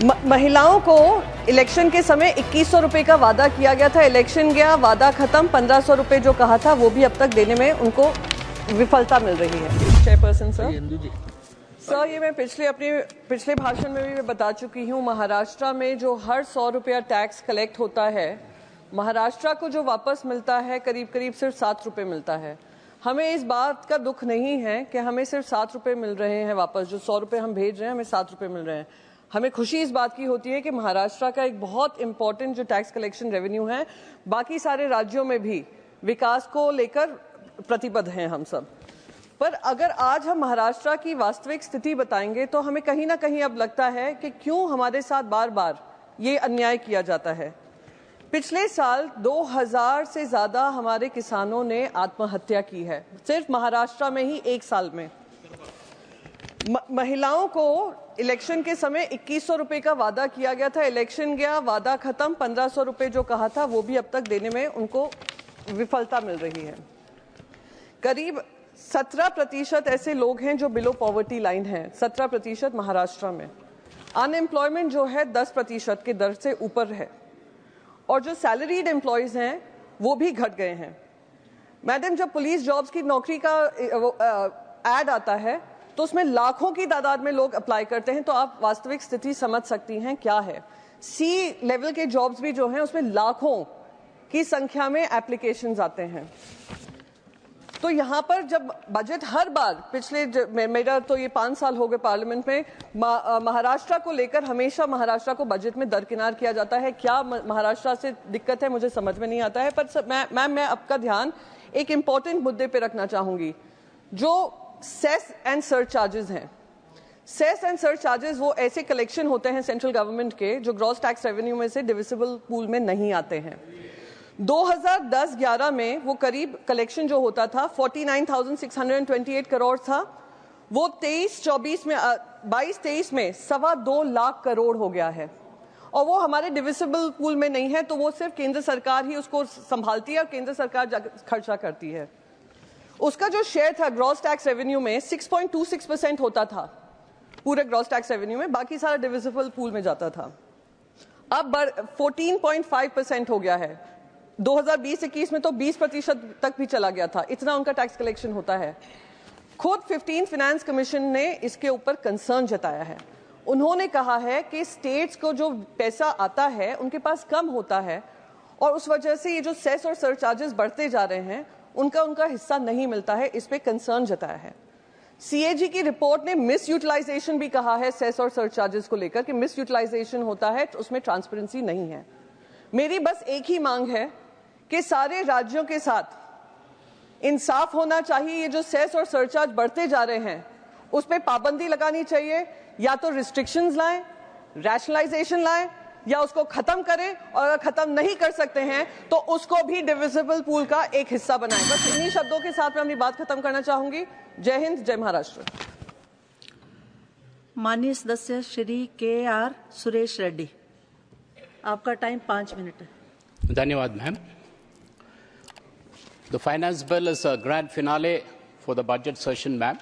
महिलाओं को इलेक्शन के समय 2100 रुपए का वादा किया गया था। इलेक्शन गया, वादा खत्म। 1500 रुपए जो कहा था वो भी अब तक देने में उनको विफलता मिल रही है। चेयरपर्सन सर, ये मैं पिछले भाषण में भी मैं बता चुकी हूँ। महाराष्ट्र में जो हर 100 रुपया टैक्स कलेक्ट होता है, महाराष्ट्र को जो वापस मिलता है करीब करीब सिर्फ 7 रुपए मिलता है। हमें इस बात का दुख नहीं है कि हमें सिर्फ 7 रुपए मिल रहे हैं वापस। जो 100 रुपए हम भेज रहे हैं, हमें 7 रुपए मिल रहे हैं। हमें खुशी इस बात की होती है कि महाराष्ट्र का एक बहुत इंपॉर्टेंट जो टैक्स कलेक्शन रेवेन्यू है, बाकी सारे राज्यों में भी विकास को लेकर प्रतिबद्ध हैं हम सब। पर अगर आज हम महाराष्ट्र की वास्तविक स्थिति बताएंगे तो हमें कहीं ना कहीं अब लगता है कि क्यों हमारे साथ बार बार ये अन्याय किया जाता है। पिछले साल 2000 से ज्यादा हमारे किसानों ने आत्महत्या की है, सिर्फ महाराष्ट्र में ही एक साल में। महिलाओं को इलेक्शन के समय 2100 रुपए का वादा किया गया था। इलेक्शन गया, वादा खत्म। 1500 रुपए जो कहा था वो भी अब तक देने में उनको विफलता मिल रही है। करीब 17% ऐसे लोग हैं जो बिलो पॉवर्टी लाइन हैं। 17% महाराष्ट्र में। अनएम्प्लॉयमेंट जो है 10% की दर से ऊपर है, और जो सैलरीड एम्प्लॉयज हैं वो भी घट गए हैं। मैडम, जब पुलिस जॉब्स की नौकरी का एड आता है तो उसमें लाखों की तादाद में लोग अप्लाई करते हैं, तो आप वास्तविक स्थिति समझ सकती हैं क्या है। सी लेवल के जॉब्स भी जो हैं उसमें लाखों की संख्या में एप्लीकेशंस आते हैं। तो यहाँ पर जब बजट हर बार मेरा तो ये 5 साल हो गए पार्लियामेंट में, महाराष्ट्र को लेकर हमेशा महाराष्ट्र को बजट में दरकिनार किया जाता है। क्या महाराष्ट्र से दिक्कत है मुझे समझ में नहीं आता है। पर मैं आपका ध्यान एक इंपॉर्टेंट मुद्दे पे रखना चाहूंगी। जो सेस एंड सरचार्जेस हैं, सेस एंड सरचार्जेस वो ऐसे कलेक्शन होते हैं सेंट्रल गवर्नमेंट के जो ग्रॉस टैक्स रेवेन्यू में से डिविजिबल पूल में नहीं आते हैं। 2010-11 में वो करीब कलेक्शन जो होता था 49,628 करोड़ था। वो 23-24 में 22-23 में 2.25 लाख करोड़ हो गया है, और वो हमारे डिविजिबल पूल में नहीं है। तो वो सिर्फ केंद्र सरकार ही उसको संभालती है और केंद्र सरकार खर्चा करती है। उसका जो शेयर था ग्रॉस टैक्स रेवेन्यू में 6.26% होता था पूरे ग्रॉस टैक्स रेवेन्यू में, बाकी सारा डिविजिबल पूल में जाता था। अब 14.5% हो गया है। 2020-21 में तो 20% तक भी चला गया था। इतना उनका टैक्स कलेक्शन होता है। खुद 15th फाइनेंस कमीशन ने इसके ऊपर कंसर्न जताया है। उन्होंने कहा है कि स्टेट्स को जो पैसा आता है उनके पास कम होता है, और उस वजह से ये जो सेस और सरचार्जेस बढ़ते जा रहे हैं उनका हिस्सा नहीं मिलता है। इस पे कंसर्न जताया है। सीएजी की रिपोर्ट ने मिस यूटिलाइजेशन भी कहा है सेस और सरचार्जेस को लेकर कि मिस यूटिलाइजेशन होता है, तो उसमें ट्रांसपेरेंसी नहीं है। मेरी बस एक ही मांग है कि सारे राज्यों के साथ इंसाफ होना चाहिए। ये जो सेस और सरचार्ज बढ़ते जा रहे हैं उस पर पाबंदी लगानी चाहिए। या तो रिस्ट्रिक्शंस लाएं, रैशनलाइजेशन लाएं, या उसको खत्म करें, और अगर खत्म नहीं कर सकते हैं तो उसको भी डिविजिबल पूल का एक हिस्सा बनाएं। बस इन्हीं शब्दों के साथ मैं अपनी बात खत्म करना चाहूंगी। जय हिंद, जय महाराष्ट्र। माननीय सदस्य श्री KR सुरेश रेड्डी, आपका टाइम 5 मिनट है। धन्यवाद ma'am. The finance bill is a grand finale for the budget session, ma'am.